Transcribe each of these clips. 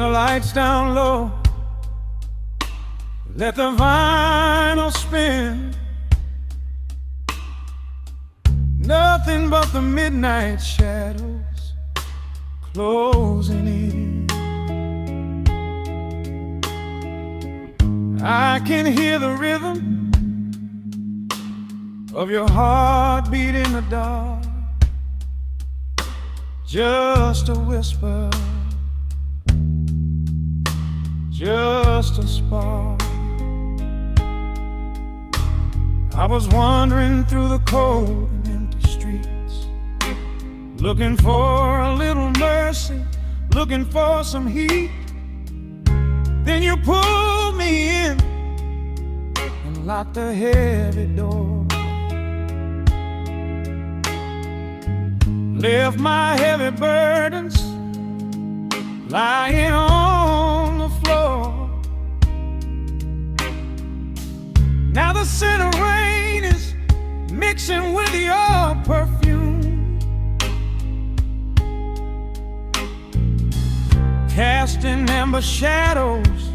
the lights down low, let the vinyl spin. Nothing but the midnight shadows closing in. I can hear the rhythm of your heartbeat in the dark, just a whisper, just a spark. I was wandering through the cold and empty streets, looking for a little mercy, looking for some heat. Then you pulled me in and locked the heavy door, left my heavy burdens lying on the floor. Now the scent of rain is mixing with your perfume, casting amber shadows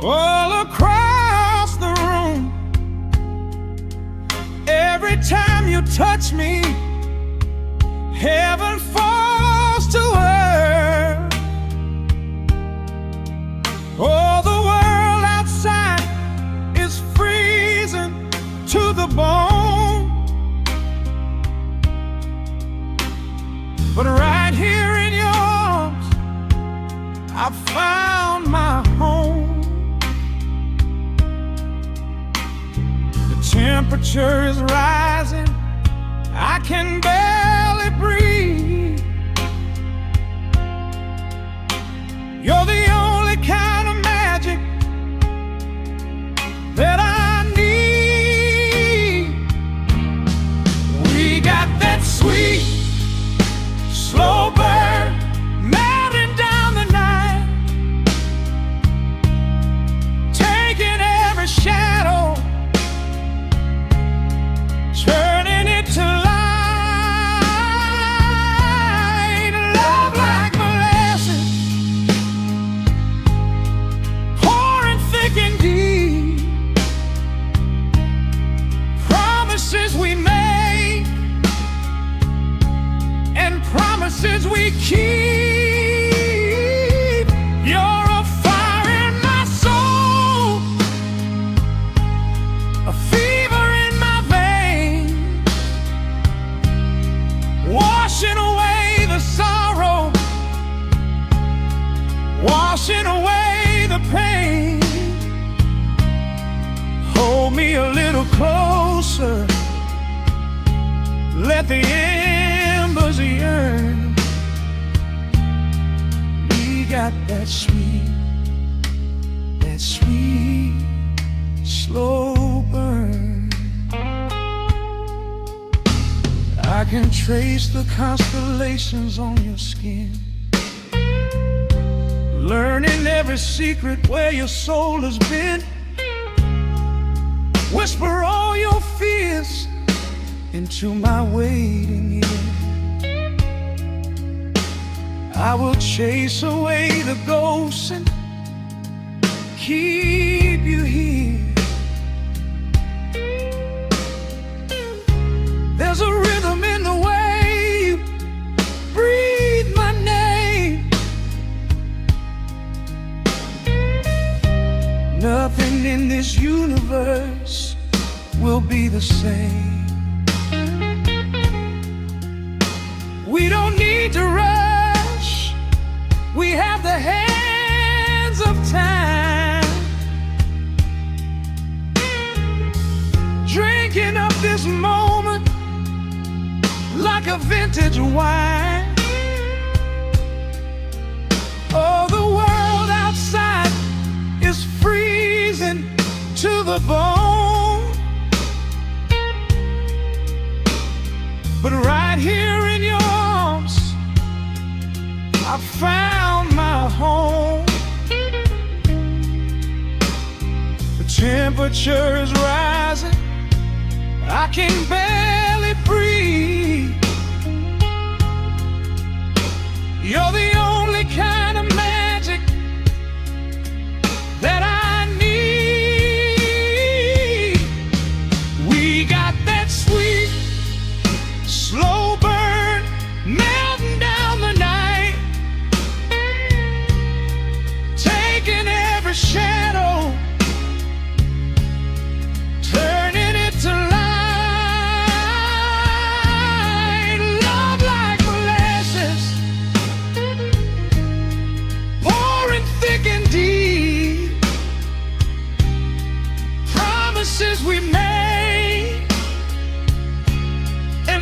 all across the room. Every time you touch me, heaven falls to earth. Oh, the world outside is freezing to the bone, but right here in your arms I found my home. The temperature is rising, I can barely breathe. You're the only kind of magic that I need. We got that sweet, slow burn melting down the night, taking every shadow, turning it to light. Love like molasses, pouring thick and deep. Promises we make and promises we keep. You're a fire in my soul, a fever in my veins, washing away the sorrow, washing away the pain. Hold me a little closer, let the embers yearn. We got that sweet, slow burn. I can trace the constellations on your skin, learning every secret where your soul has been. Whisper all your fears into my waiting ear. I will chase away the ghosts and keep you here. There's a rhythm in the way you breathe my name. Nothing in this universe will be the same. We don't need to rush, we have the hands of time, drinking up this moment like a vintage wine. Oh, the world outside is freezing to the bone, but right here in your arms I found my home. The temperature is rising, I can barely breathe. You're the only kind of magic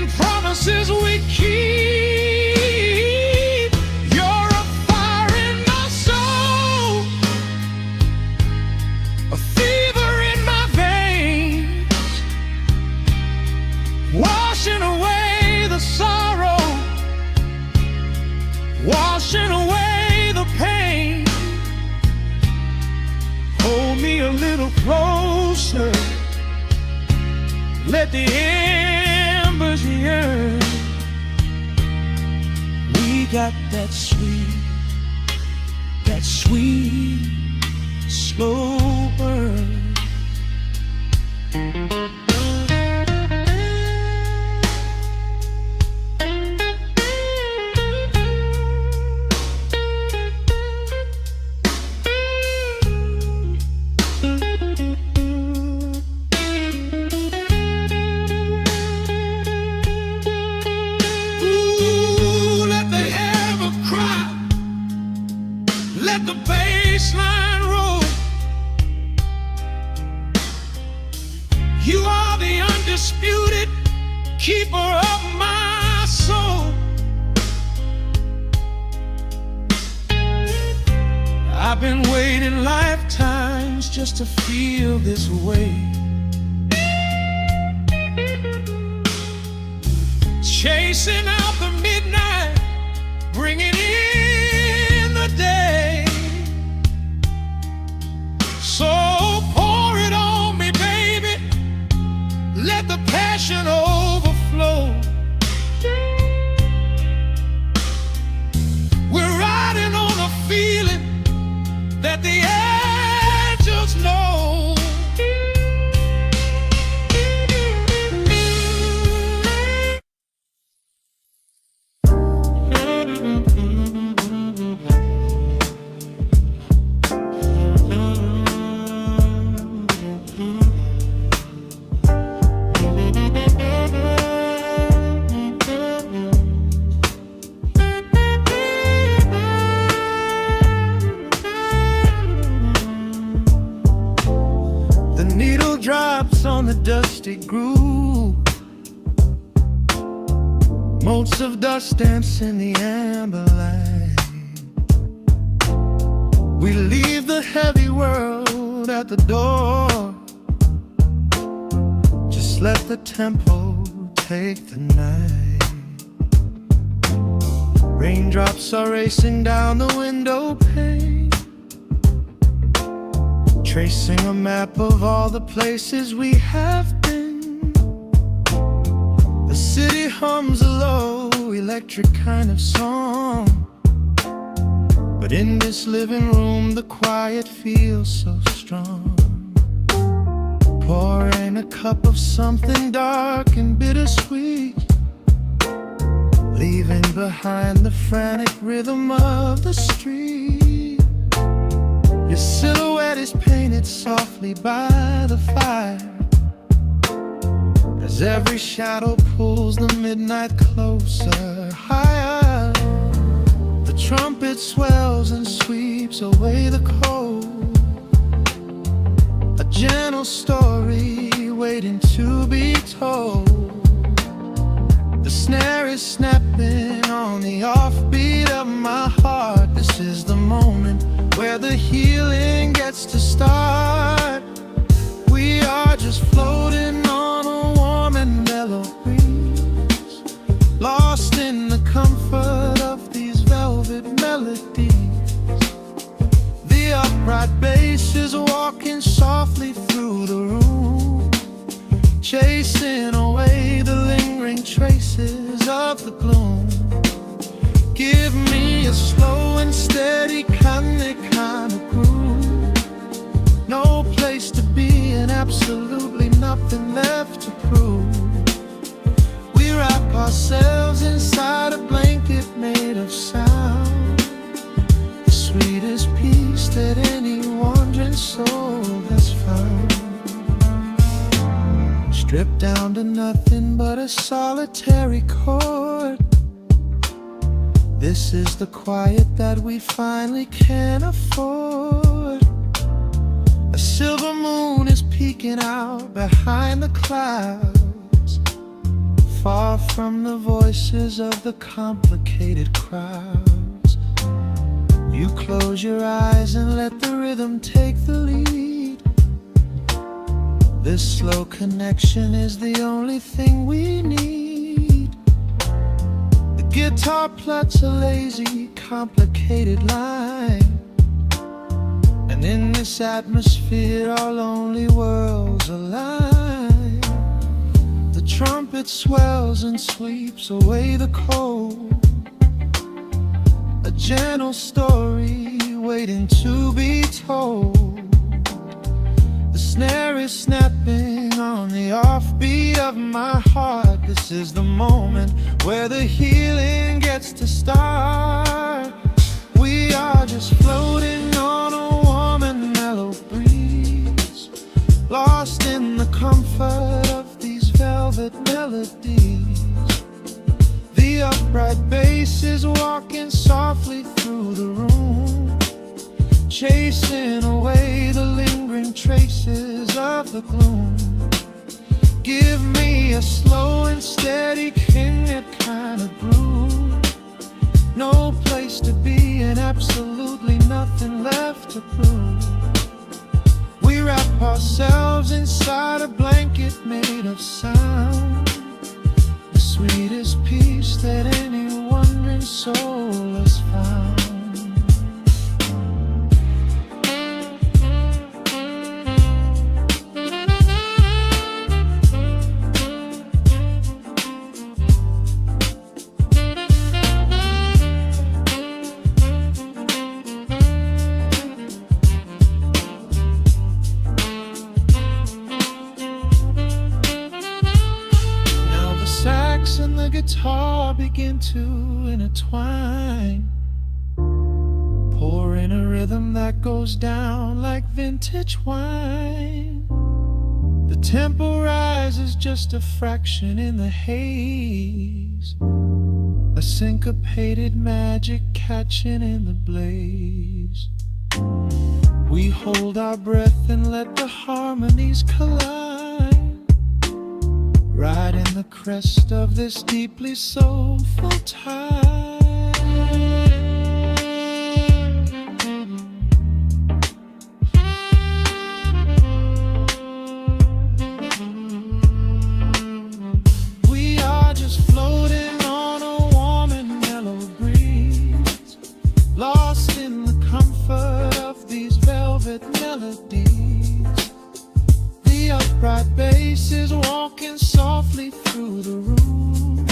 and promises we keep. You're a fire in my soul, a fever in my veins, washing away the sorrow, washing away the pain. Hold me a little closer, let the embers yearn. We got that sweet, slow burn. Let the bass line roll. You are the undisputed keeper of my soul. I've been waiting lifetimes just to feel this way. Chasing out the midnight, bringing in the day. So pour it on me, baby, let the passion overflow. We're riding on a feeling that the angels know. Drops on the dusty groove, motes of dust dance in the amber light. We leave the heavy world at the door, just let the tempo take the night. Raindrops are racing down the window pane, tracing a map of all the places we have been. The city hums a low, electric kind of song, but in this living room the quiet feels so strong. Pouring a cup of something dark and bittersweet, leaving behind the frantic rhythm of the street. Your silhouette is painted softly by the fire, as every shadow pulls the midnight closer, higher. The trumpet swells and sweeps away the cold, a gentle story waiting to be told. The snare is snapping on the offbeat of my heart. This is the moment where the healing gets to start. We are just floating on a warm and mellow breeze, lost in the comfort of these velvet melodies. The upright bass is walking softly through the room, chasing away the lingering traces of the gloom. Give me a slow and steady kind of groove, no place to be and absolutely nothing left to prove. We wrap ourselves inside a blanket made of sound, the sweetest peace that any wandering soul has found. Stripped down to nothing but a solitary chord, this is the quiet that we finally can afford. A silver moon is peeking out behind the clouds, far from the voices of the complicated crowds. You close your eyes and let the rhythm take the lead. This slow connection is the only thing we need. The guitar plots a lazy, complicated line, and in this atmosphere our lonely worlds align. The trumpet swells and sweeps away the cold, a gentle story waiting to be told. The snare is snapping on the offbeat of my heart. This is the moment where the healing gets to start. We are just floating on a warm and mellow breeze, lost in the comfort of these velvet melodies. The upright bass is walking softly through the room, chasing away the lingering traces of the gloom. Give me a slow and steady kinglet kind of groove. No place to be and absolutely nothing left to prove. We wrap ourselves inside a blanket made of sound, the sweetest peace that any wandering soul has found. And the guitar begin to intertwine, pouring a rhythm that goes down like vintage wine. The tempo rises just a fraction in the haze, a syncopated magic catching in the blaze. We hold our breath and let the harmonies collide, right in the crest of this deeply soulful tide. We are just floating on a warm and mellow breeze, lost in the comfort of these velvet melodies. The upright bass is walking softly through the room,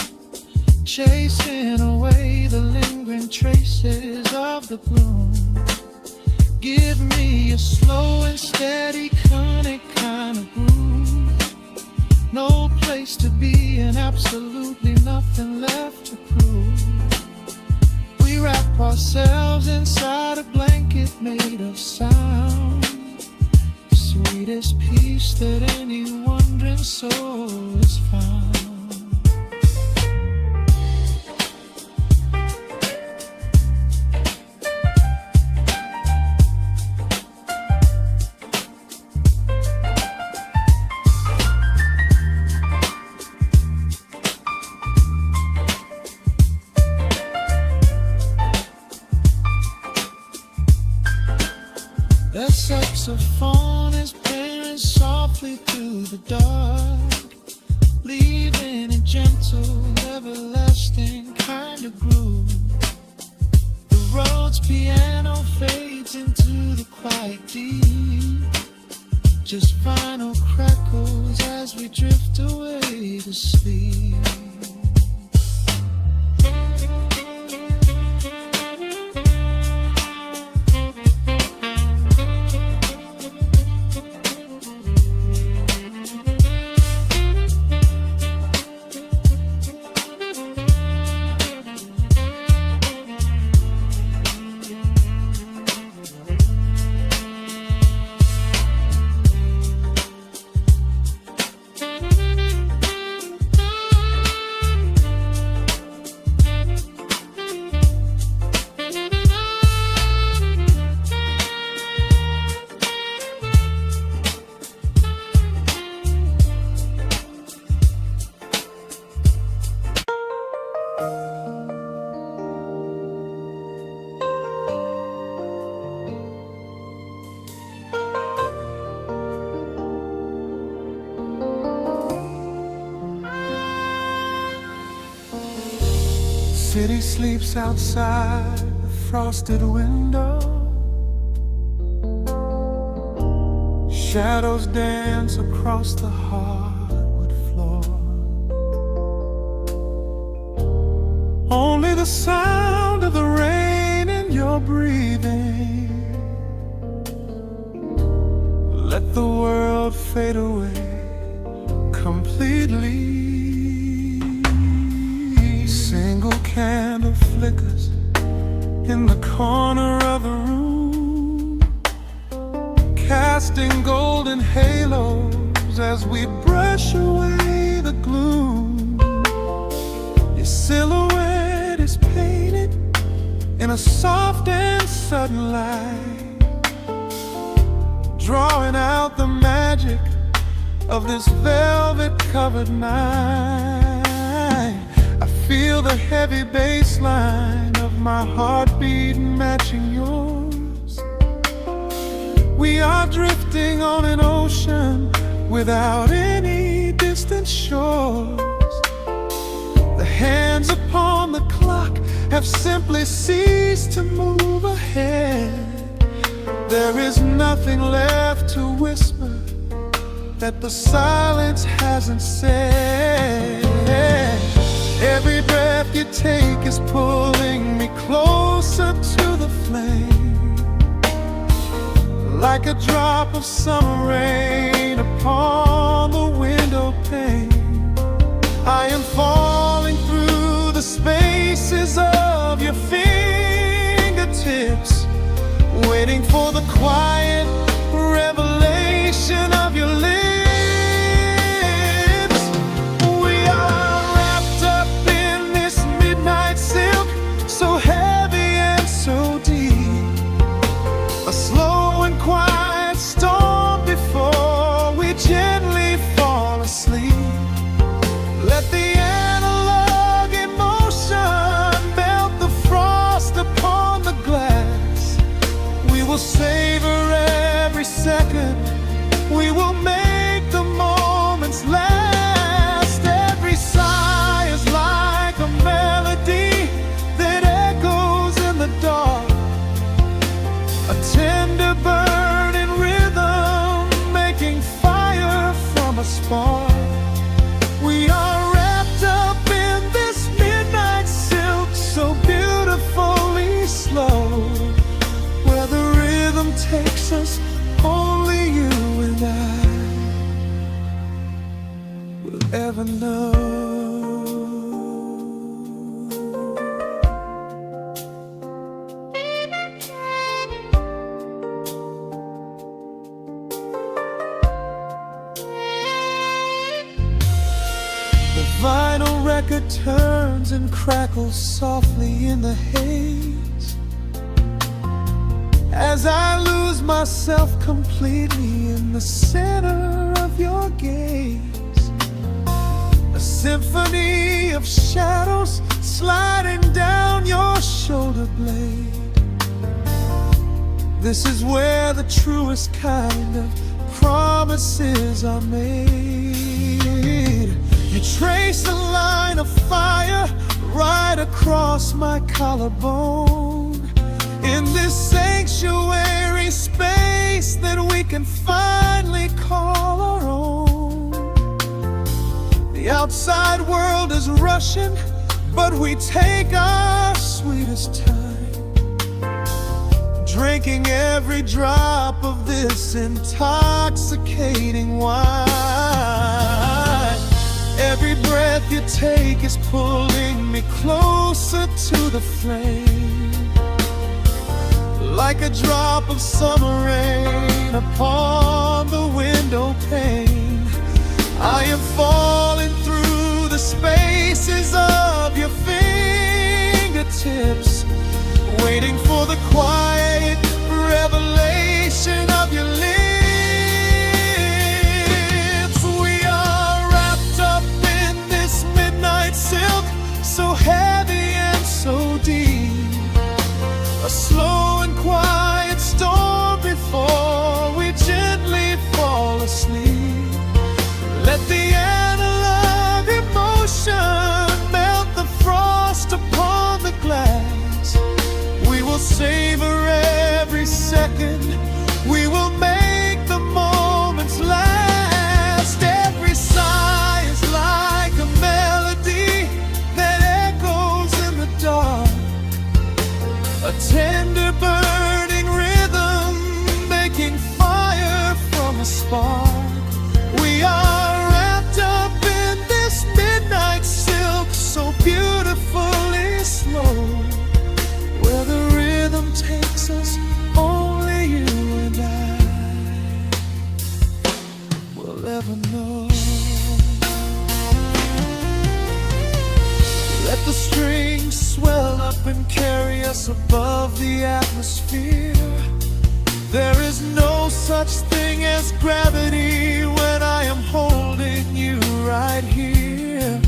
chasing away the lingering traces of the gloom. Give me a slow and steady conic kind of groove. No place to be and absolutely nothing left to prove. We wrap ourselves inside a blanket made of sound, sweetest peace that any wandering soul has found. The saxophone is playing softly through the dark, leaving a gentle, everlasting kind of groove. The Rhodes piano fades into the quiet deep, just final crackles as we drift away to sleep. city sleeps outside the frosted window. Shadows dance across the hardwood floor. Only the sound of the rain in your breathing. Let the world fade away completely. Single candle flickers in the corner of the room, casting golden halos as we brush away the gloom. Your silhouette is painted in a soft and sudden light, drawing out the magic of this velvet-covered night. I feel the heavy bass line of my heartbeat matching yours. We are drifting on an ocean without any distant shores. The hands upon the clock have simply ceased to move ahead. There is nothing left to whisper that the silence hasn't said. Every breath you take is pulling me closer to the flame, like a drop of summer rain upon the window pane. I am falling through the spaces of your fingertips, waiting for the quiet revelation of your lips. We are wrapped up in this midnight silk, so heavy and so deep. A slow and quiet storm before we gently fall asleep. Let the analog emotion melt the frost upon the glass. We will savor every second, we will make the moments last. Every sigh is like a melody that echoes in the dark, a tender burning rhythm making fire from a spark. We are wrapped up in this midnight silk, so beautifully slow, where the rhythm takes us, only you and I will ever know. The vinyl record turns and crackles softly in the haze as I lose myself completely in the center of your gaze. A symphony of shadows sliding down your shoulder blade. This is where the truest kind of promises are made. You trace a line of fire right across my collarbone, in this sanctuary space that we can finally call our own. The outside world is rushing, but we take our sweetest time, drinking every drop of this intoxicating wine. Every breath you take is pulling me closer to the flame, like a drop of summer rain upon the window pane. I am falling through the spaces of your fingertips, waiting for the quiet revelation of your lips. We are wrapped up in this midnight silk, so heavy and so deep. A slow and quiet storm before we gently fall asleep. Let the analog emotion melt the frost upon rhythm takes us, only you and I will ever know. Let the strings swell up and carry us above the atmosphere. There is no such thing as gravity when I am holding you right here.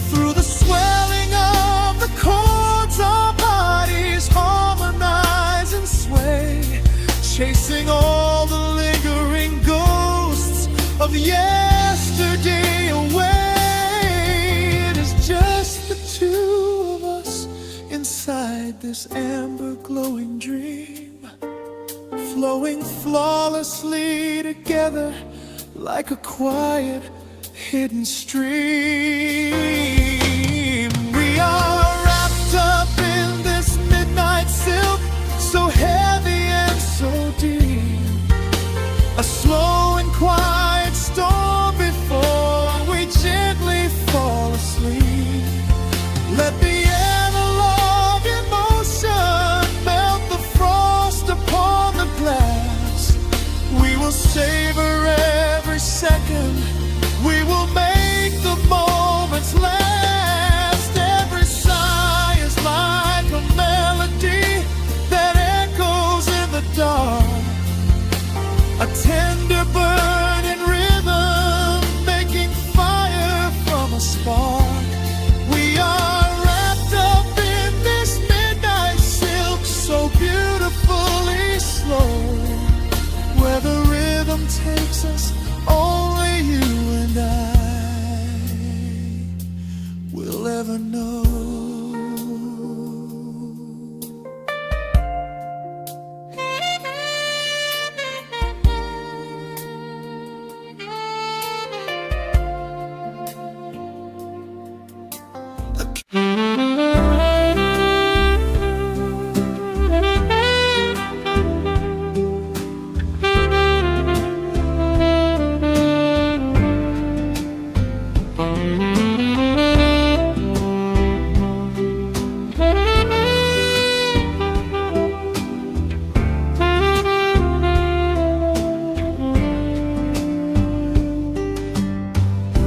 Through the swelling of the chords, our bodies harmonize and sway, chasing all the lingering ghosts of yesterday away. It is just the two of us inside this amber glowing dream, flowing flawlessly together like a quiet hidden stream. We are wrapped up in this midnight silk, so heavy and so deep, a slow and quiet storm before we gently fall asleep. Let the analog emotion melt the frost upon the glass. We will savor every second, we will make the moments last. Every sigh is like a melody that echoes in the dark, a tender burning rhythm making fire from a spark. We are wrapped up in this midnight silk, so beautifully slow, where the rhythm takes us, only you and I will ever know.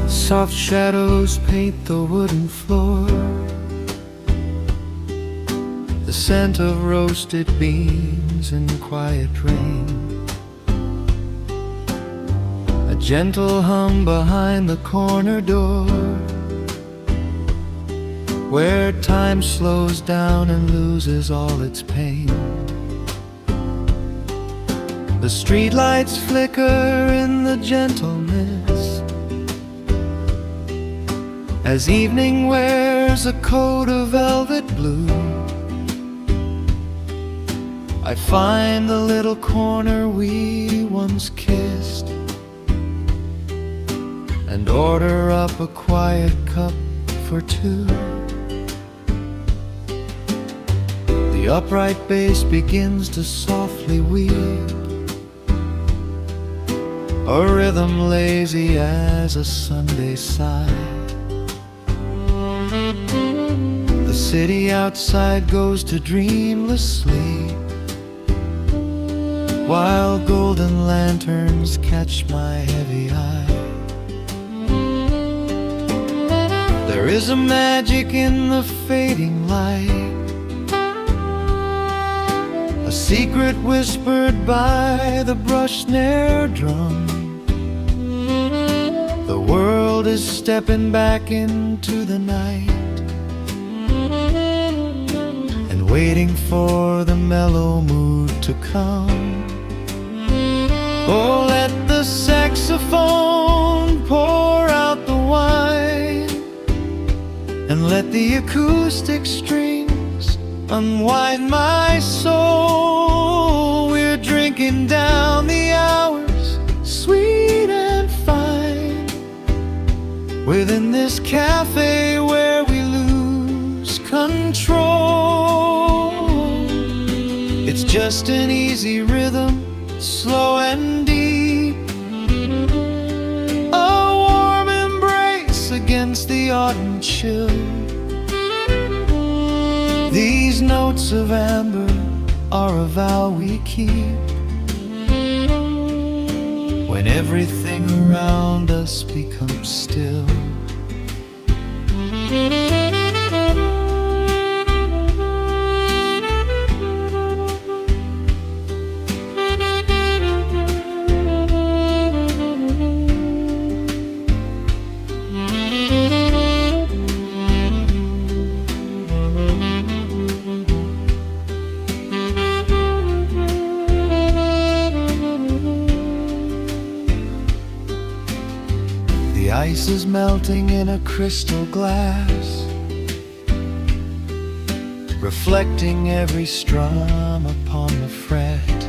Soft shadows paint the wooden floor, the scent of roasted beans and quiet rain, a gentle hum behind the corner door, where time slows down and loses all its pain. The streetlights flicker in the gentle mist as evening wears a coat of velvet blue. I find the little corner we once kissed and order up a quiet cup for two. The upright bass begins to softly weave, a rhythm lazy as a Sunday sigh. The city outside goes to dreamless sleep, while golden lanterns catch my heavy eye. There is a magic in the fading light, a secret whispered by the brush snare drum. The world is stepping back into the night and waiting for the mellow mood to come. Oh, let the saxophone pour out the wine, and let the acoustic strings unwind my soul. We're drinking down the hours, sweet and fine, within this cafe where we lose control. It's just an easy rhythm, slow and deep, a warm embrace against the autumn chill. These notes of amber are a vow we keep. When everything around us becomes still, the ice is melting in a crystal glass, reflecting every strum upon the fret.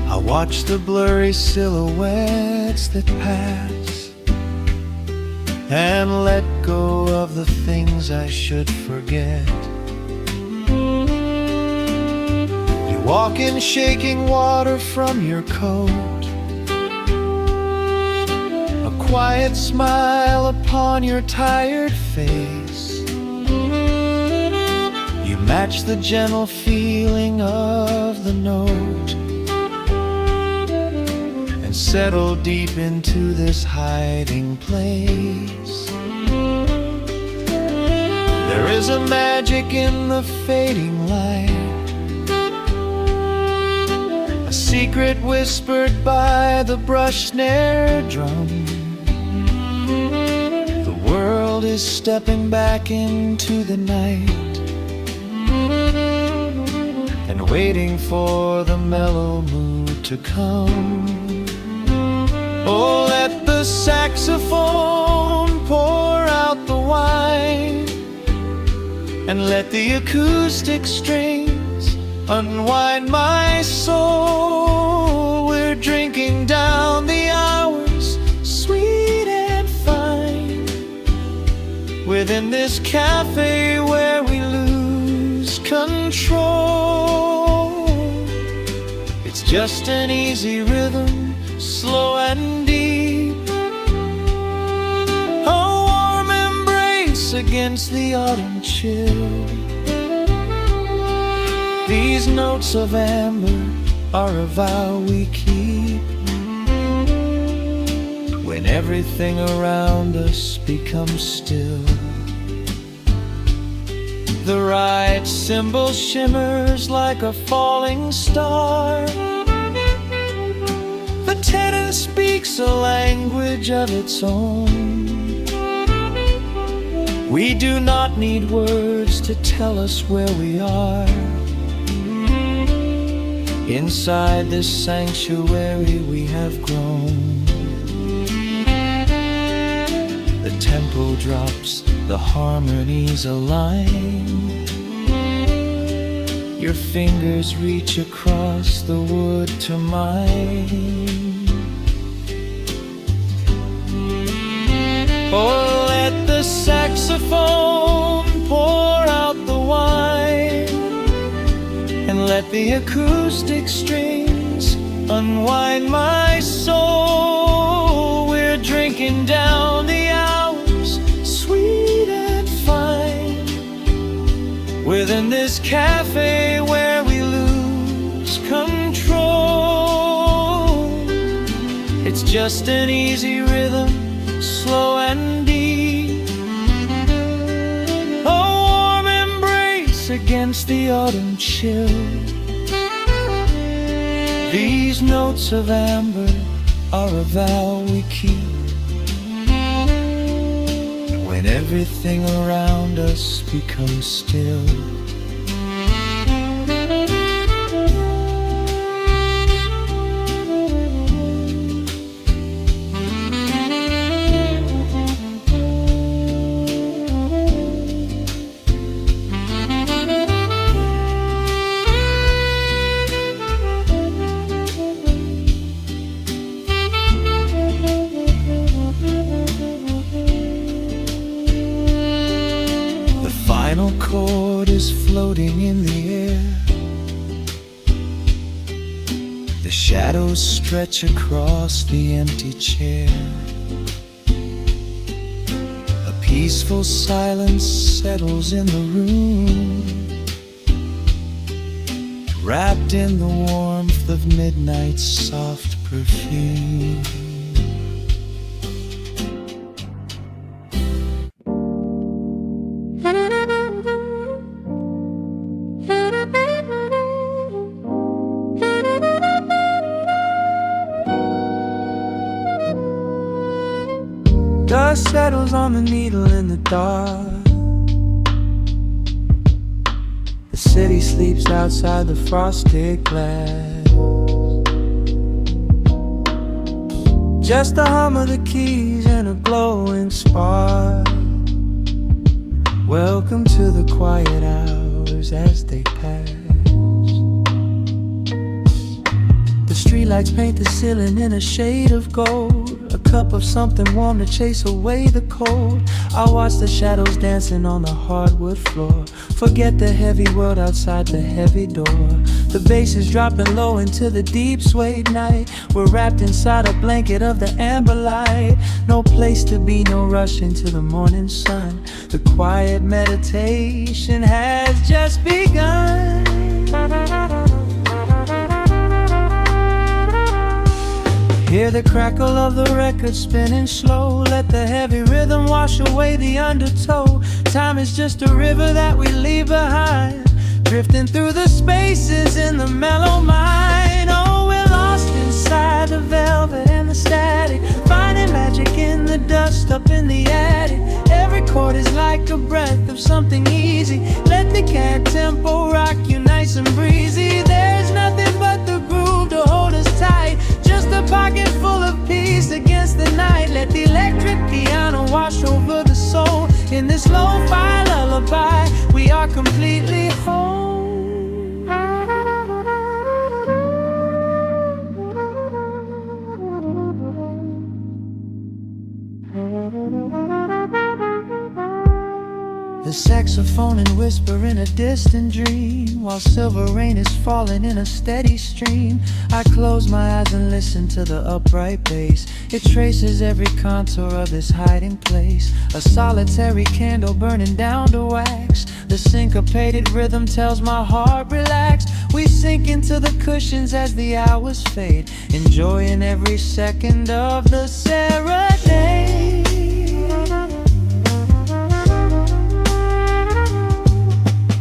I watch the blurry silhouettes that pass, and let go of the things I should forget. You walk in shaking water from your coat, quiet smile upon your tired face. You match the gentle feeling of the note, and settle deep into this hiding place. There is a magic in the fading light, a secret whispered by the brush snare drum. The world is stepping back into the night, and waiting for the mellow mood to come. Oh, let the saxophone pour out the wine, and let the acoustic strings unwind my soul. We're drinking down the hours, sweet and fine, within this cafe where we lose control. It's just an easy rhythm, slow and deep, a warm embrace against the autumn chill. These notes of amber are a vow we keep. When everything around us becomes still, the right cymbal shimmers like a falling star. The tenor speaks a language of its own. We do not need words to tell us where we are. Inside this sanctuary we have grown. The tempo drops, the harmonies align. Your fingers reach across the wood to mine. Oh, let the saxophone pour out the wine, and let the acoustic strings unwind my soul. We're drinking down the hours, sweet and fine, within this cafe where we lose control. It's just an easy rhythm, slow and deep, a warm embrace against the autumn chill. These notes of amber are a vow we keep. When everything around us becomes still, the final chord is floating in the air. The shadows stretch across the empty chair. A peaceful silence settles in the room. wrapped in the warmth of midnight's soft perfume. Dust settles on the needle in the dark. The city sleeps outside the frosted glass. Just the hum of the keys and a glowing spark. Welcome to the quiet hours as they pass. The streetlights paint the ceiling in a shade of gold. A cup of something warm to chase away the cold. I watch the shadows dancing on the hardwood floor. Forget the heavy world outside the heavy door. The bass is dropping low into the deep suede night. We're wrapped inside a blanket of the amber light. No place to be, no rush into the morning sun. The quiet meditation has just begun. Hear the crackle of the record spinning slow. Let the heavy rhythm wash away the undertow. Time is just a river that we leave behind, drifting through the spaces in the mellow mind. Oh, we're lost inside the velvet and the static, finding magic in the dust up in the attic. Every chord is like a breath of something easy. Let the cat tempo rock you nice and breezy. There's nothing but the groove to hold us tight, just a pocket full of peace against the night. Let the electric piano wash over the soul. In this lo-fi lullaby, we are completely whole. The saxophone and whisper in a distant dream, while silver rain is falling in a steady stream. I close my eyes and listen to the upright bass. It traces every contour of this hiding place. A solitary candle burning down to wax. The syncopated rhythm tells my heart relax. We sink into the cushions as the hours fade, enjoying every second of the serenade.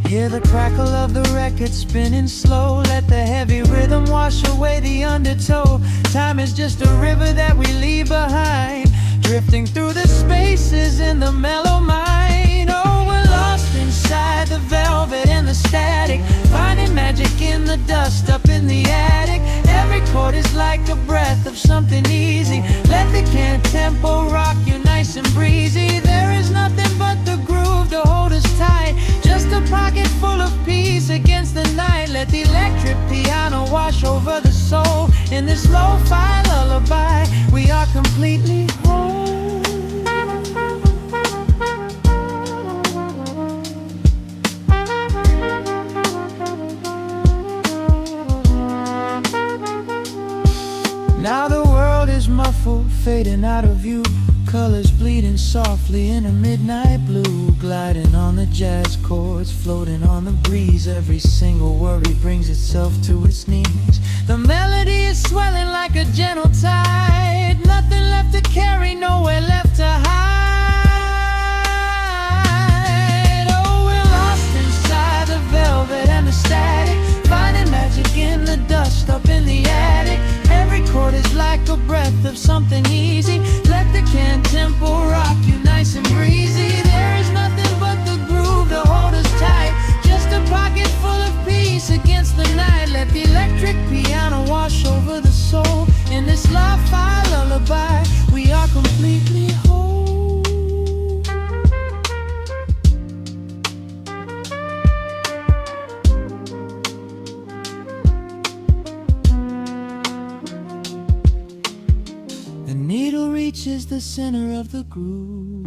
Hear the crackle of the record spinning slow. Let the heavy rhythm wash away the undertow. Time is just a river that we leave behind, drifting through the spaces in the mellow mind. Oh, we're lost inside the velvet and the static, finding magic in the dust up in the attic. Every chord is like a breath of something easy. Let the can tempo rock you nice and breezy. There is nothing but the groove to hold us tight, just a pocket full of peace against the night. Let the electric piano wash over the soul. In this lo-fi lullaby, we are completely whole. Now the world is muffled, fading out of view. Colors bleeding softly in a midnight blue, gliding on the jazz chords, floating on the breeze. Every single worry brings itself to its knees. The melody is swelling like a gentle tide. Nothing left to carry, nowhere left to hide. Oh, we're lost inside the velvet and the static, finding magic in the dust up in the attic. Every chord is like a breath of something easy. Let the can tempo rock you nice and breezy. There is nothing but the groove to hold us tight, just a pocket full of peace against the night. Let the electric piano wash over the soul. In this lo-fi lullaby, we are completely whole. The needle reaches the center of the groove.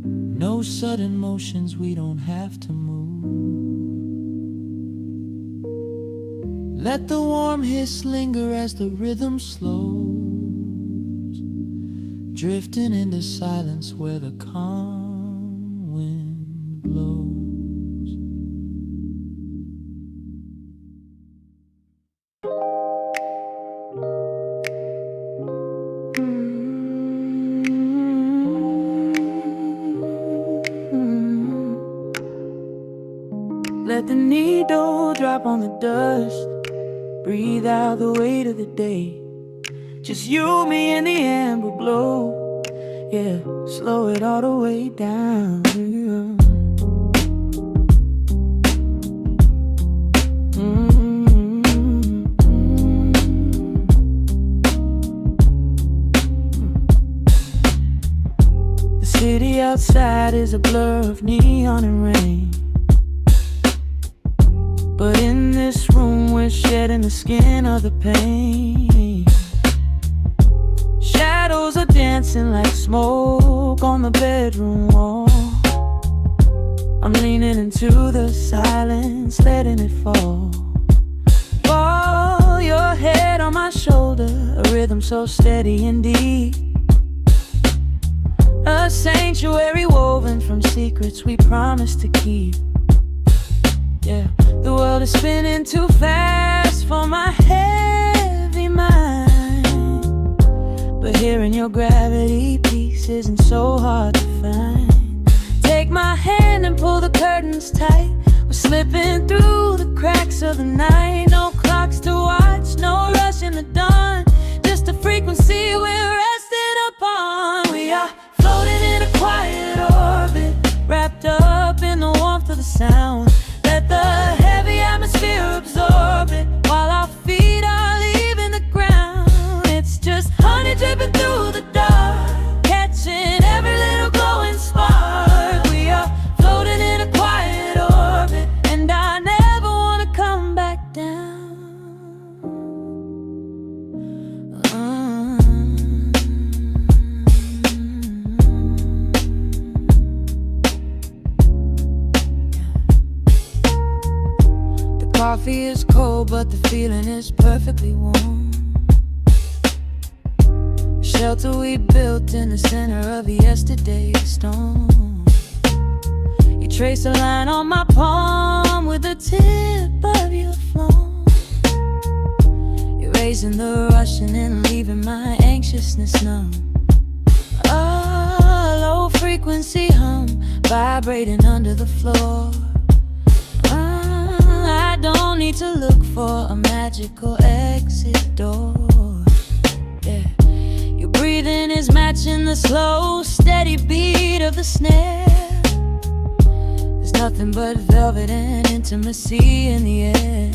No sudden motions, we don't have to move. Let the warm hiss linger as the rhythm slows, drifting into silence where the calm wind blows. Let the needle drop on the dust. Breathe out the weight of the day. Just you, me, and the amber glow. Yeah, slow it all the way down. The city outside is a blur of neon and rain, but in this room we're shedding the skin of the pain. Shadows are dancing like smoke on the bedroom wall. I'm leaning into the silence, letting it fall. Fall, your head on my shoulder, a rhythm so steady and deep. A sanctuary woven from secrets we promised to keep. Yeah, the world is spinning too fast for my heavy mind, but hearing your gravity piece isn't so hard to find. Take my hand and pull the curtains tight. We're slipping through the cracks of the night. No clocks to watch, no rush in the dawn. Just a frequency we're resting upon. We are floating in a quiet orbit, wrapped up in the warmth of the sound. Let the heavy atmosphere absorb it, while our feet are leaving the ground. It's just honey dripping through the dark, catching every little glowing spark. We are floating in a quiet orbit, and I never want to come back down. Coffee is cold, but the feeling is perfectly warm. Shelter we built in the center of yesterday's storm. You trace a line on my palm with the tip of your phone, erasing the rushing and leaving my anxiousness numb. A low frequency hum vibrating under the floor. I don't need to look for a magical exit door. Yeah, your breathing is matching the slow, steady beat of the snare. There's nothing but velvet and intimacy in the air.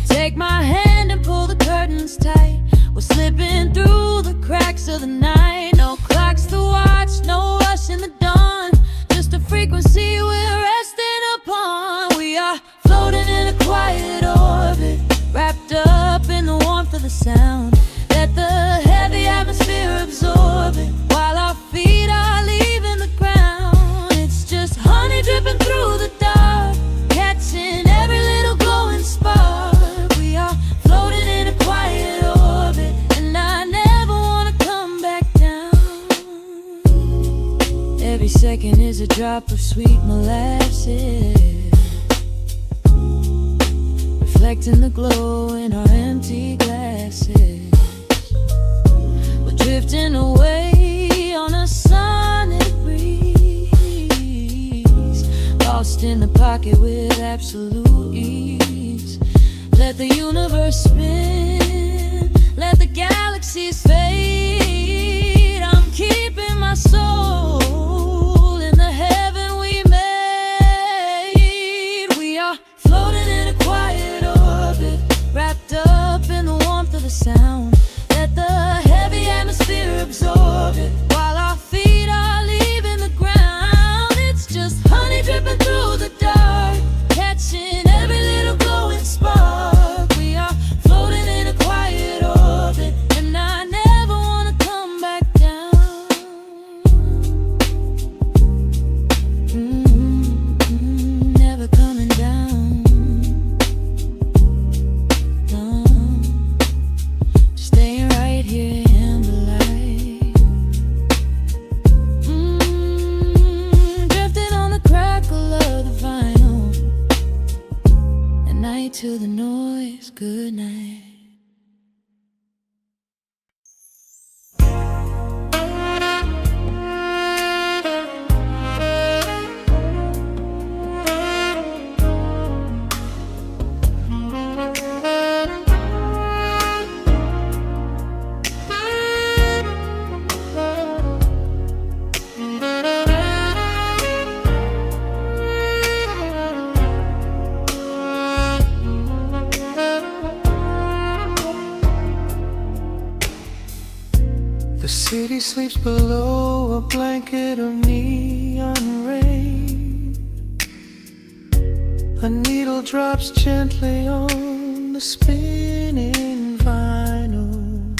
Take my hand and pull the curtains tight. We're slipping through the cracks of the night. No clocks to watch, no rush in the dawn. Just a frequency we're resting upon. We are floating in a quiet orbit, wrapped up in the warmth of the sound. Let the heavy atmosphere absorb it, while our feet are leaving the ground. It's just honey dripping through the dark, catching every little glowing spark. We are floating in a quiet orbit, and I never want to come back down. Every second is a drop of sweet molasses, reflecting the glow in our empty glasses. We're drifting away on a sonic breeze, lost in the pocket with absolute ease. Let the universe spin, let the galaxies fade. I'm keeping my soul in the heaven we made. We are floating in a quiet orbit, wrapped up in the warmth of the sound. Let the heavy atmosphere absorb below a blanket of neon rain. A needle drops gently on the spinning vinyl.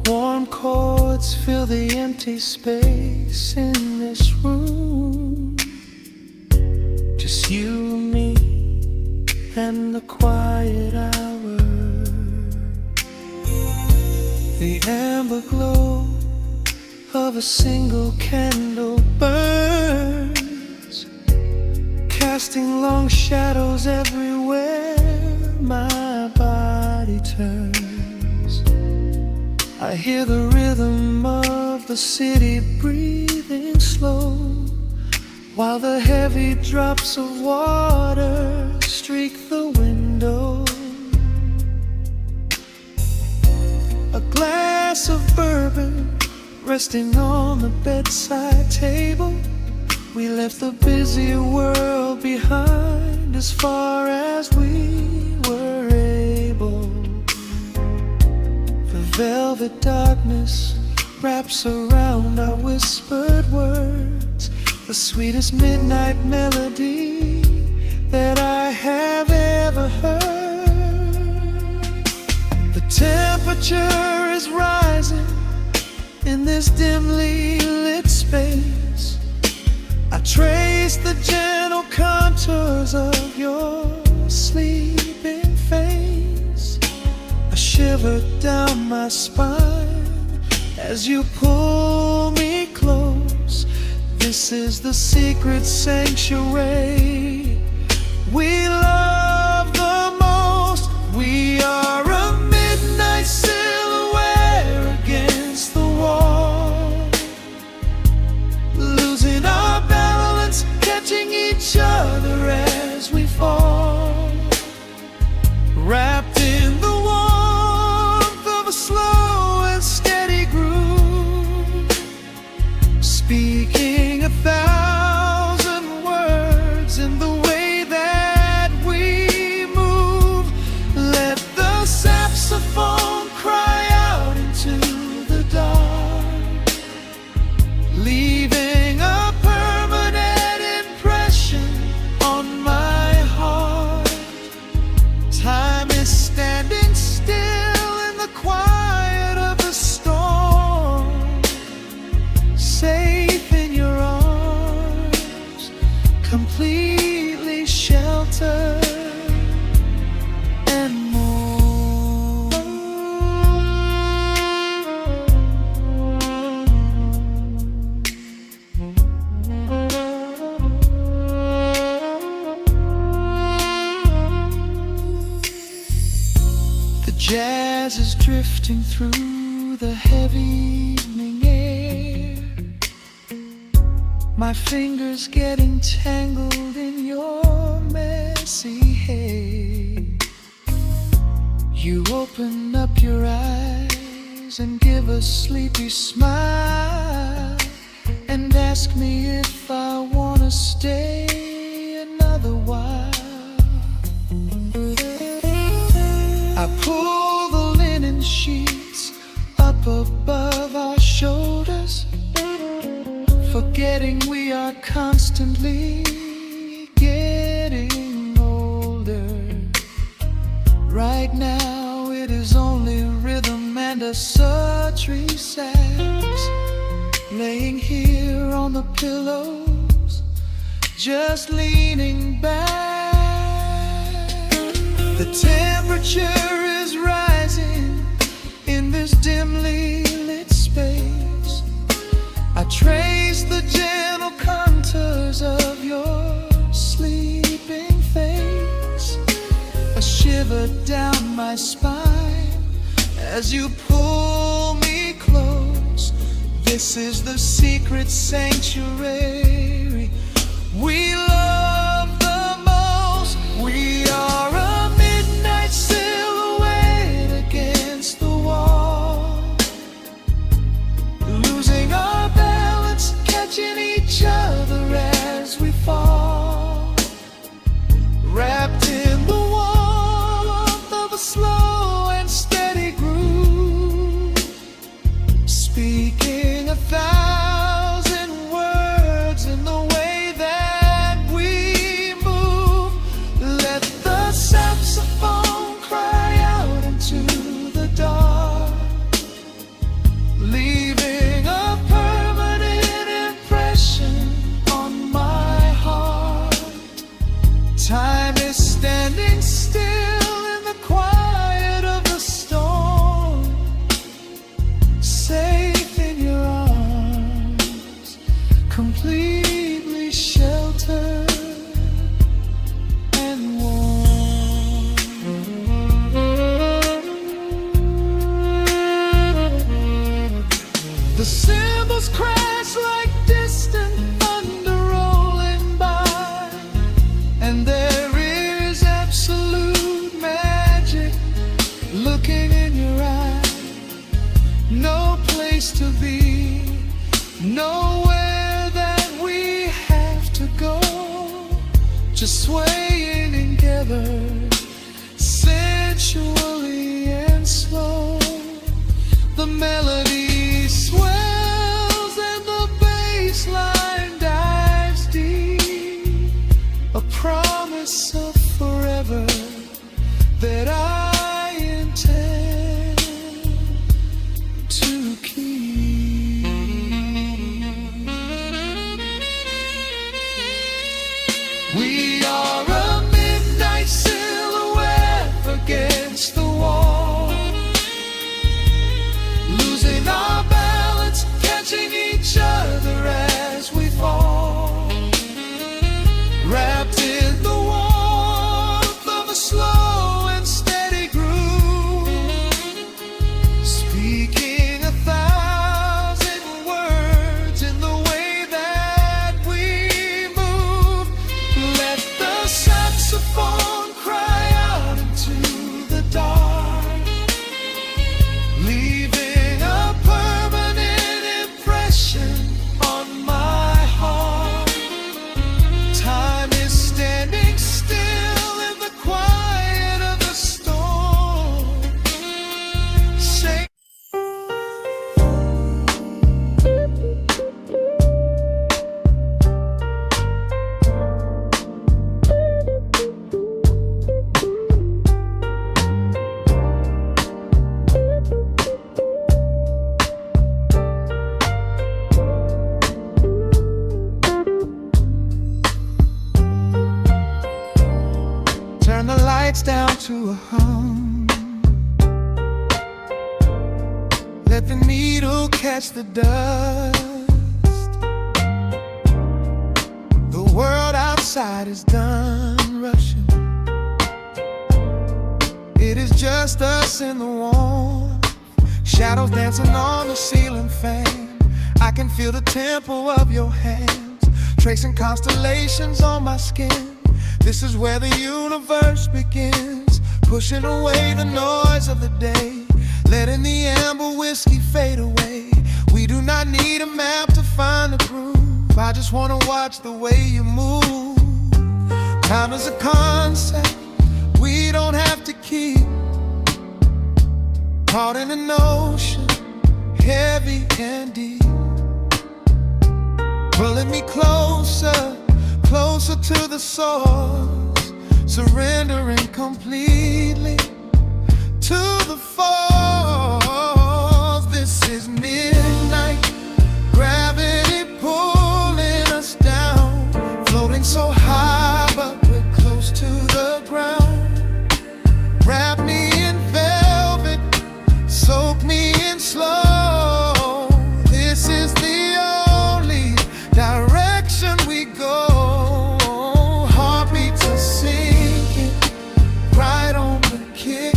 Warm chords fill the empty space in this room. Just you, me, and the quiet hour. The amber glow of a single candle burns, casting long shadows everywhere my body turns. I hear the rhythm of the city breathing slow, while the heavy drops of water streak the window. A glass of bourbon resting on the bedside table. We left the busy world behind as far as we were able. The velvet darkness wraps around our whispered words, the sweetest midnight melody that I have ever heard. The temperature is rising in this dimly lit space. I trace the gentle contours of your sleeping face. A shiver down my spine as you pull me close. This is the secret sanctuary we love the most. We are a midnight silhouette against the wall, losing our balance, catching each other as we fall, wrapped in the warmth of a slow and steady groove, speaking 1,000 words in the way that we move. Let the saxophone cry out into the dark, leaving a permanent impression on my heart. Time is standing still in the quiet of the storm, safe in your arms, completely sheltered and more. The jazz is drifting through the heavy evening air, my fingers getting tangled in your messy hair. You open up your eyes and give a sleepy smile, and ask me if I wanna stay another while. I pull the linen sheets up above our shoulders, forgetting we are constantly getting older. Right now it is only rhythm and a sultry sax, laying here on the pillows, just leaning back. The temperature is rising in this dimly lit space. I trace the gentle contours of your sleeping face. A shiver down my spine as you pull me close. This is the secret sanctuary we love the most. We are a midnight silhouette against the wall, losing our balance, catching each other as we fall, wrapped in the warmth of a slow and steady groove, speed The cymbals crash like distant thunder rolling by, and there is absolute magic looking in your eyes. No place to be, nowhere that we have to go, just swaying together, sensually and slow. The melody swells and the bass line dives deep, a promise of forever that I intend to keep. We are a midnight silhouette against the wall, losing our balance, catching each other as we fall, wrapped in the warmth of a slow and steady groove, speaking 1,000 words in the way that we move. Let the saxophone cry out into the dark, leaving a permanent impression on my heart. Time is standing still in the quiet of the storm. Say turn the lights down to a hum, let the needle catch the dust. The world outside is done rushing, it is just us in the warmth, shadows dancing on the ceiling fan. I can feel the tempo of your hands, tracing constellations on my skin. This is where the universe begins, pushing away the noise of the day, letting the amber whiskey fade away. We do not need a map to find the groove, I just wanna watch the way you move. Time is a concept we don't have to keep, caught in an ocean, heavy and deep, pulling me closer, closer to the source, surrendering completely to the force. This is midnight, gravity pulling us down, floating so high but we're close to the ground. Wrap me in velvet, soak me in slow. This is the only direction we go. Heartbeats are sinking, right on the kick.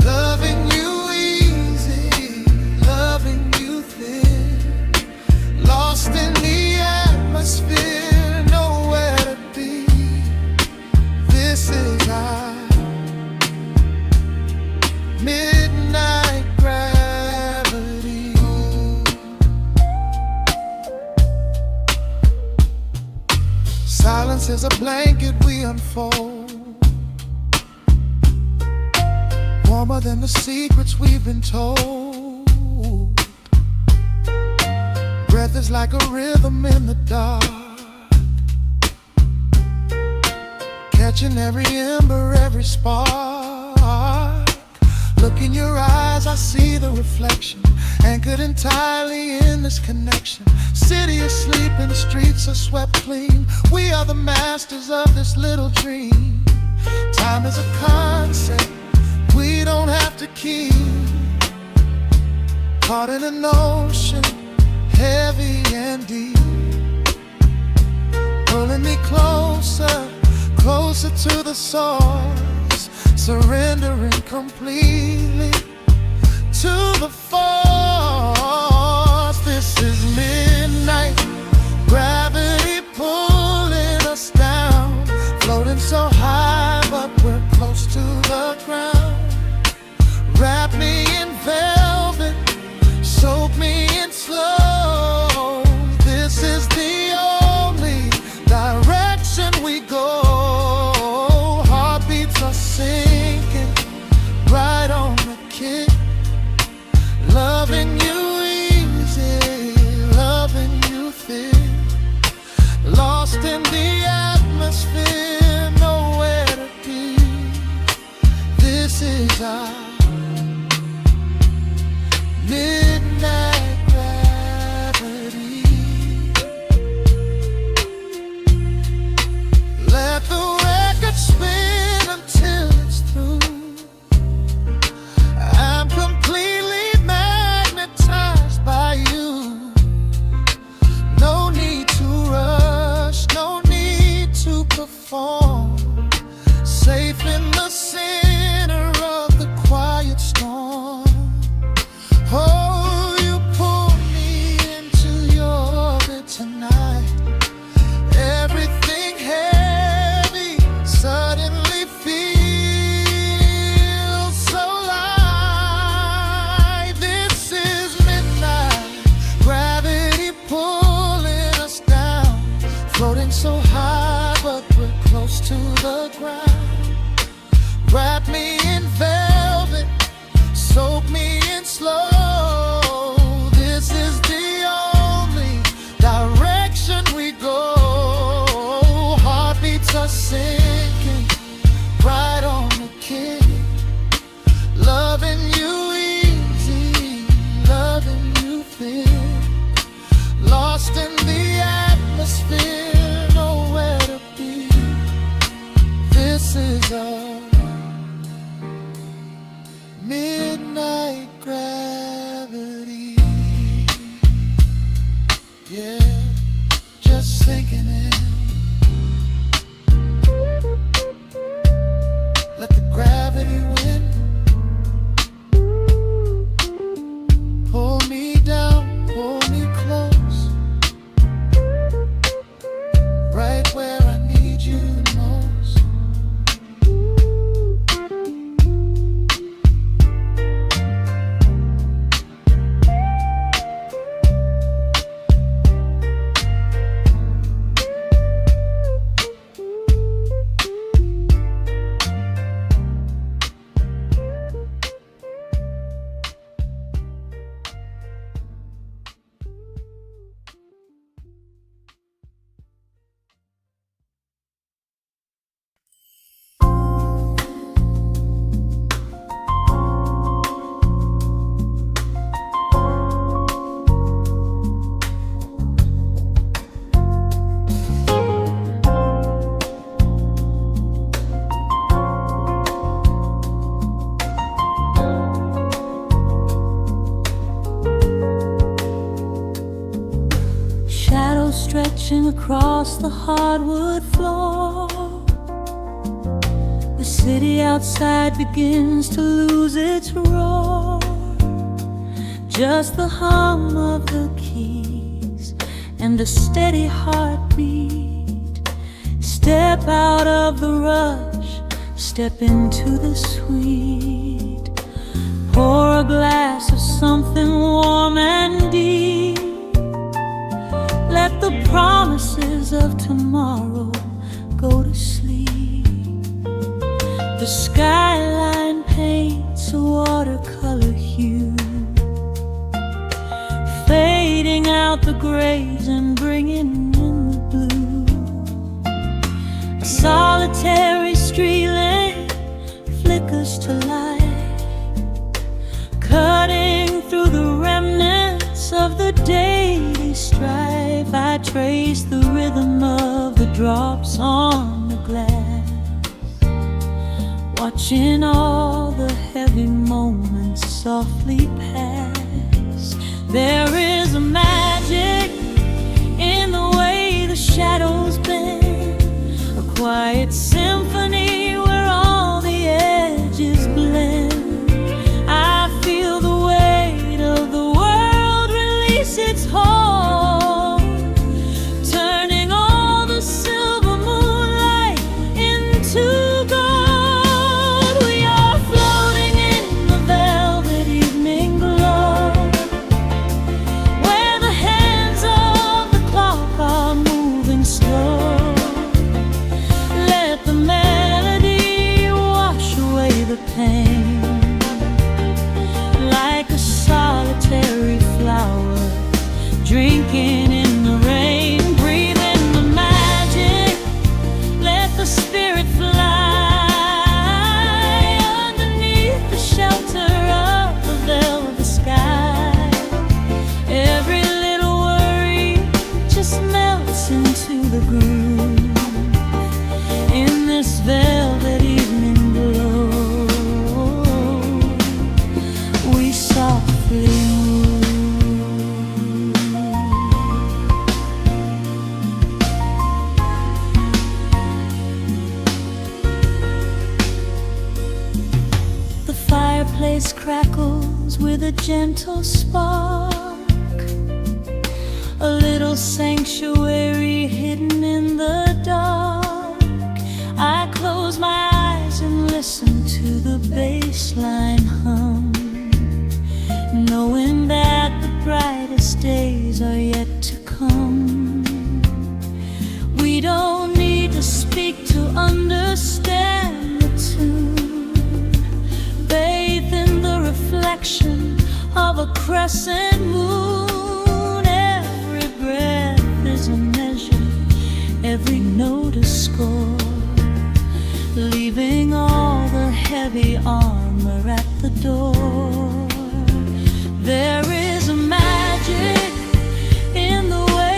Loving you easy, loving you thin. Lost in the atmosphere, nowhere to be. This is our midnight gravity. Silence is a blanket we unfold, warmer than the secrets we've been told. Breath is like a rhythm in the dark, catching every ember, every spark. Look in your eyes, I see the reflection, anchored entirely in this connection. City asleep and the streets are swept clean. We are the masters of this little dream. Time is a concept we don't have to keep, caught in an ocean, heavy and deep, pulling me closer, closer to the source, surrendering completely to the force. lost in the atmosphere, nowhere to be. This is our midnight gravity. Yeah, just sinking in. Let the gravity win. Pull me down, pull me close, right where I need you the most. Stretching across the hardwood floor, the city outside begins to lose its roar. Just the hum of the keys and a steady heartbeat. Step out of the rush, step into the sweet. Pour a glass of something warm and deep. Let the promises of tomorrow go to sleep. The skyline paints a watercolor hue, fading out the grays and bringing in the blue. A solitary street lamp flickers to life, cutting through the remnants of the daily strife. I trace the rhythm of the drops on the glass, watching all the heavy moments softly pass. There is a magic in the way the shadows bend, a quiet symphony where all the edges blend. I feel the weight of the world release its hold, turning all the silver moonlight into gold. We are floating in the velvet evening glow, where the hands of the clock are moving slow. Let the melody wash away the pain, like a solitary flower drinking in the rain. Breathe in the magic, let the spirit fly underneath the shelter of the velvet sky. Every little worry just melts into the groove in this velvet evening glow. We softly move. The fireplace crackles with a gentle spark, a little sanctuary hidden in the dark. I close my eyes and listen to the bass line hum, knowing that the brightest days are yet to come. We don't need to speak to understand the tune. Bathe in the reflection of a crescent moon. Every breath is a measure, every note a score, leaving all the heavy armor at the door. There is a magic in the way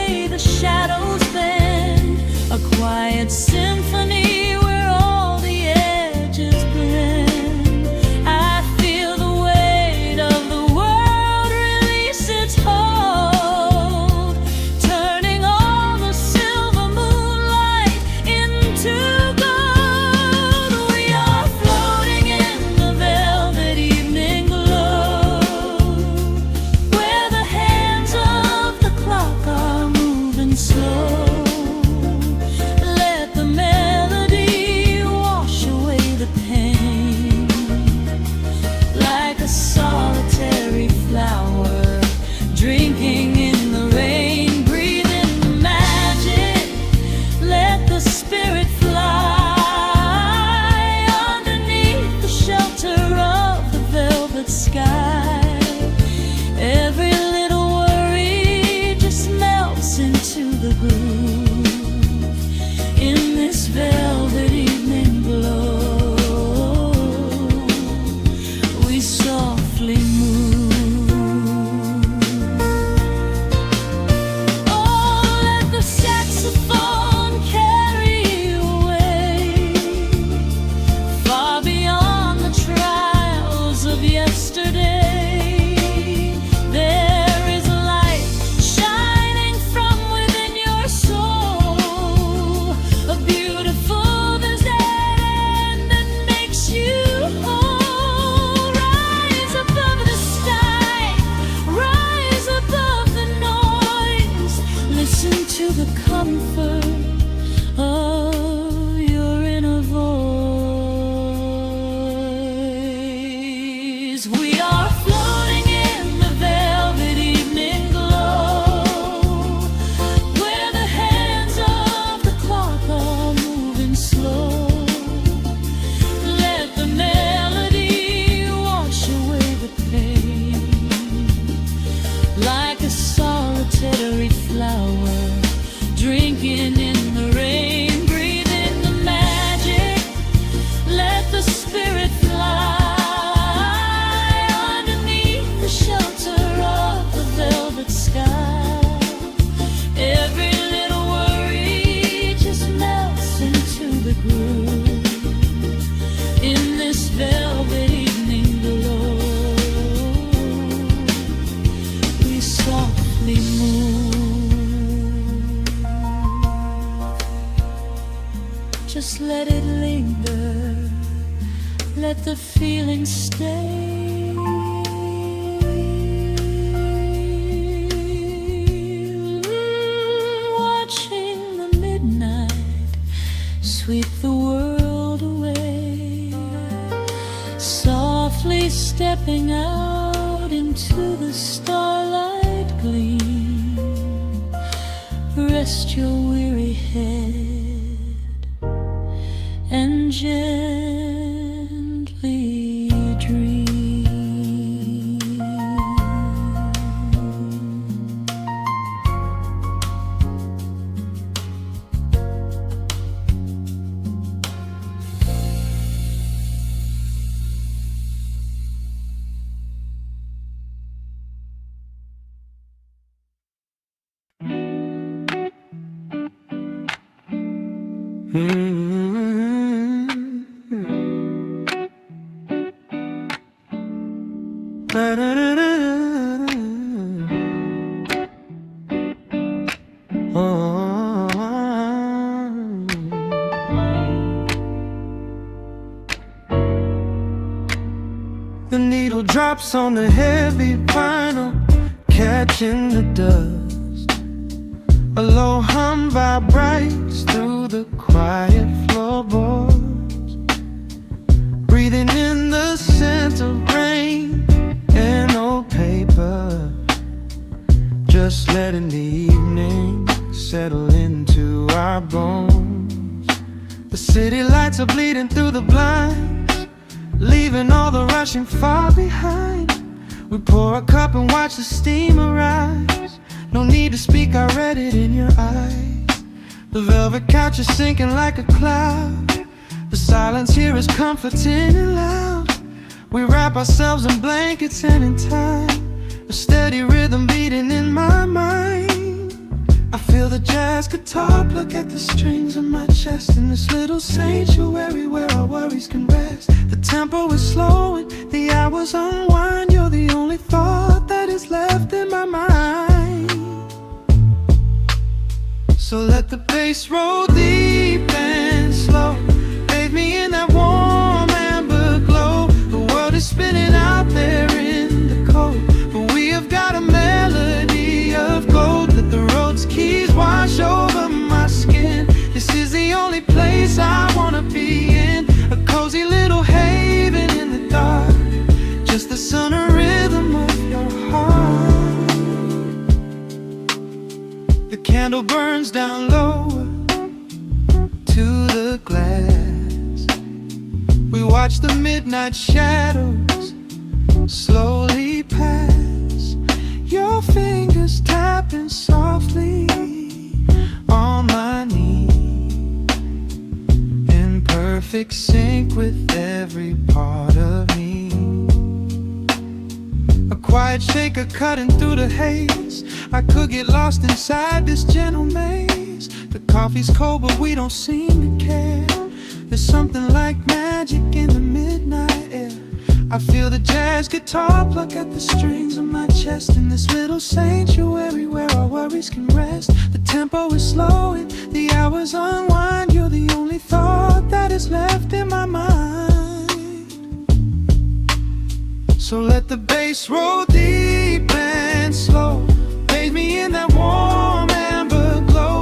to the comfort of your inner voice. We are floating in the velvet evening glow, where the hands of the clock are moving slow. Let the melody wash away the pain, like a solitary flower drinking in the rain. Breathe in the magic, let the spirit fly underneath the shelter of the velvet sky. Every little worry just melts into the groove in this velvet evening glow. We softly move, just let it linger, let the feeling stay. Watching the midnight sweep the world away, softly stepping out into the starlight gleam. Rest your weary head and gently dream. The needle drops on the heavy vinyl, catching the dust. A low hum vibrates through the quiet floorboards, breathing in the scent of rain and old paper. Just letting the evening settle into our bones. The city lights are bleeding through the blinds, leaving all the rushing far behind. We pour a cup and watch the steam arise. No need to speak, I read it in your eyes. The velvet couch is sinking like a cloud. The silence here is comforting and loud. We wrap ourselves in blankets and in time, a steady rhythm beating in my mind. I feel the jazz guitar pluck at the strings of my chest, in this little sanctuary where our worries can rest. The tempo is slowing, the hours unwind. You're the only thought that is left in my mind. So let the bass roll deep and slow, bathe me in that warm amber glow. The world is spinning out there in the cold, but we have got a melody of gold. Let the road's keys wash over my skin. This is the only place I wanna be in, a cozy little haven in the dark, just the sun and rhythm of your heart. The candle burns down lower to the glass. We watch the midnight shadows slowly pass. Your fingers tapping softly on my knee, in perfect sync with every part of me. A quiet shaker cutting through the haze. I could get lost inside this gentle maze. The coffee's cold, but we don't seem to care. There's something like magic in the midnight air. I feel the jazz guitar pluck at the strings of my chest, in this little sanctuary where our worries can rest. The tempo is slowing, the hours unwind. You're the only thought that is left in my mind. So let the bass roll deep and slow, bathe me in that warm amber glow.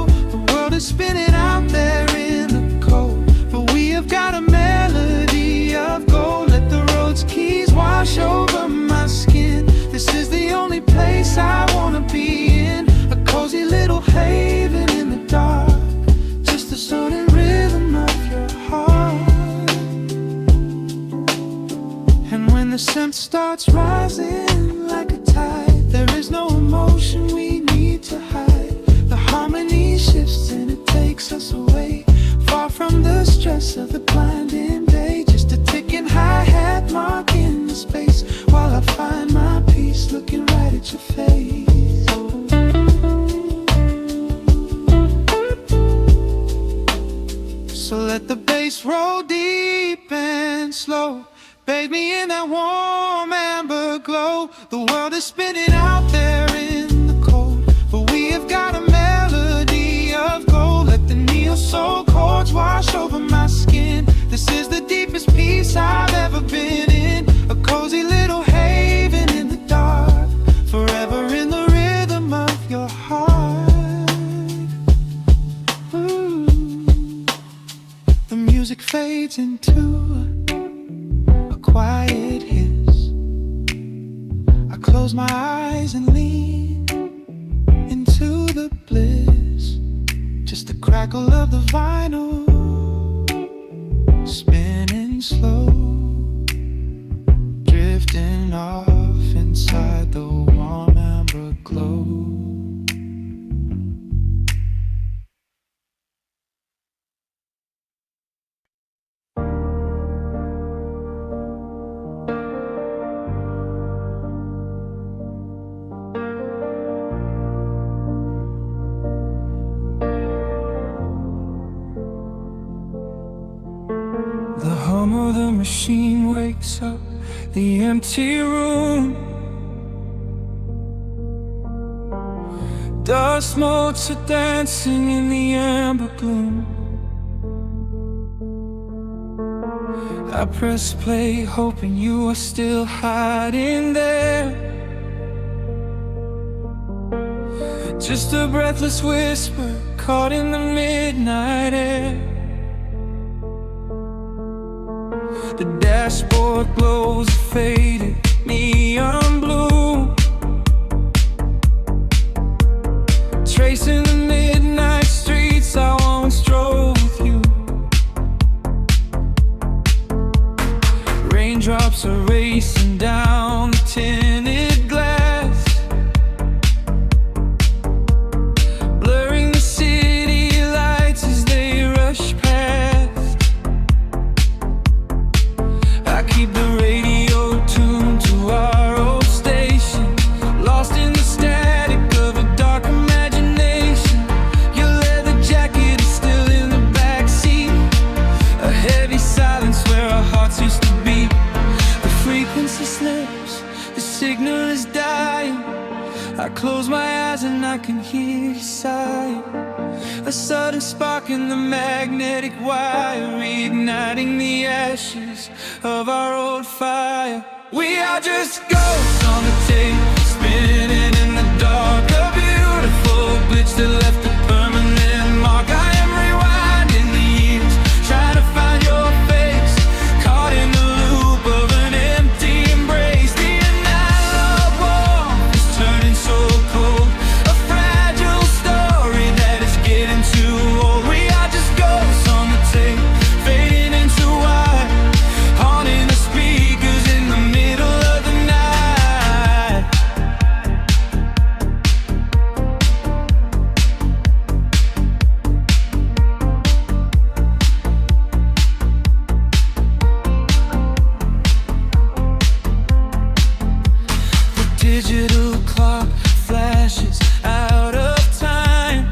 bathe me in that warm amber glow. The world is spinning out there in the cold, but we have got a melody of gold. Let the Neo Soul chords wash over my skin. This is the deepest peace I've ever been in, a cozy little haven in the dark, forever in the rhythm of your heart. Ooh. The music fades into a quiet hiss. I close my eyes and lean into the bliss. Just the crackle of the vinyl spinning slow, drifting off inside the warm amber glow. The hum of the machine wakes up the empty room. Dust motes are dancing in the amber gloom. I press play, hoping you are still hiding there. Just a breathless whisper caught in the midnight air. The dashboard glows a faded neon blue, tracing the midnight streets I once drove with you. Raindrops are racing down the tinted glass, blurring the city lights as they rush past. I keep the radio tuned to our old station, lost in the static of a dark imagination. Your leather jacket is still in the backseat, a heavy silence where our hearts used to beat. The frequency slips, the signal is dying. I close my eyes and I can hear you sighing. A sudden spark in the magnetic wire, reigniting the ashes of our old fire. We are just ghosts on the tape, spinning in the dark. A beautiful glitch that left a permanent mark. I am rewinding the years, trying to find your face, caught in the loop of an empty embrace. The analog warmth is turning so cold, a fragile story that is getting too old. We are just ghosts on the tape, fading into white, haunting the speakers in the middle of the night. The digital clock flashes out of time.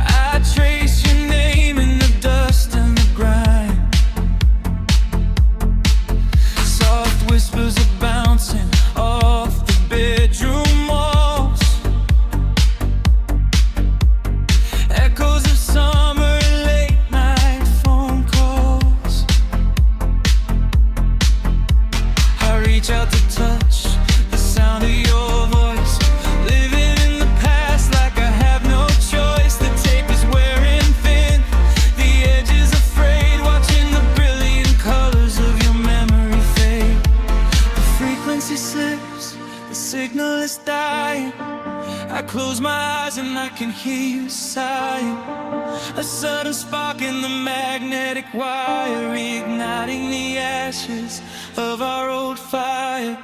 I trace your name in the dust and the grime. Soft whispers are bouncing off the bedroom walls, echoes of summer late night phone calls. I reach out to touch the sound of your voice, living in the past like I have no choice. The tape is wearing thin, the edge is afraid, watching the brilliant colors of your memory fade. The frequency slips, the signal is dying. I close my eyes and I can hear you sighing. A sudden spark in the magnetic wire, reigniting the ashes of our old fire.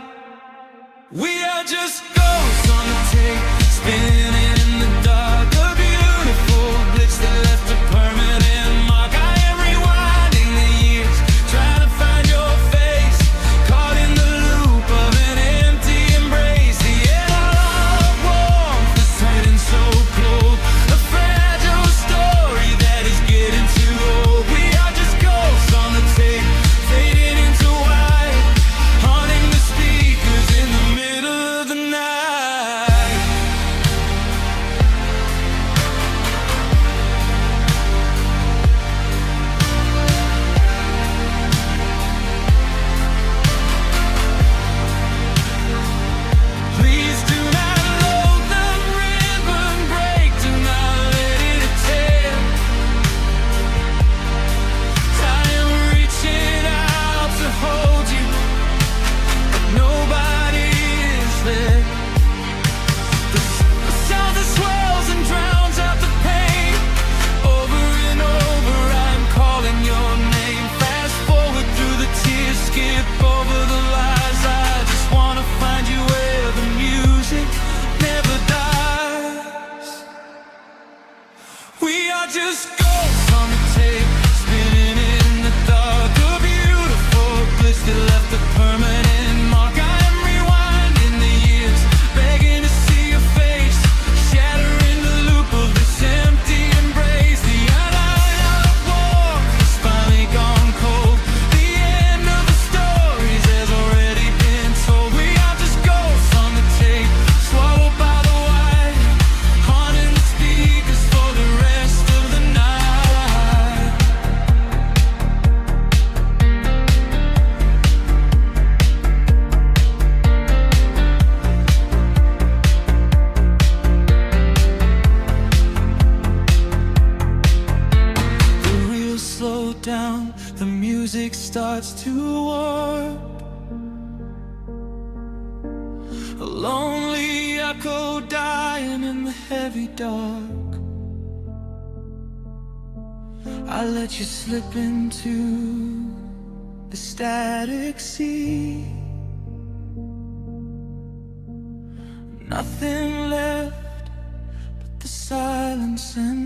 We are just ghosts on the tape, spinning in the dark. A beautiful glitch that left a permanent mark. I am rewinding the years, trying to find your face, caught in the loop of an empty embrace. The analog warmth is turning so cold, a fragile story that is getting too old. We are just ghosts music starts to warp, a lonely echo dying in the heavy dark. I let you slip into the static sea. Nothing left but the silence and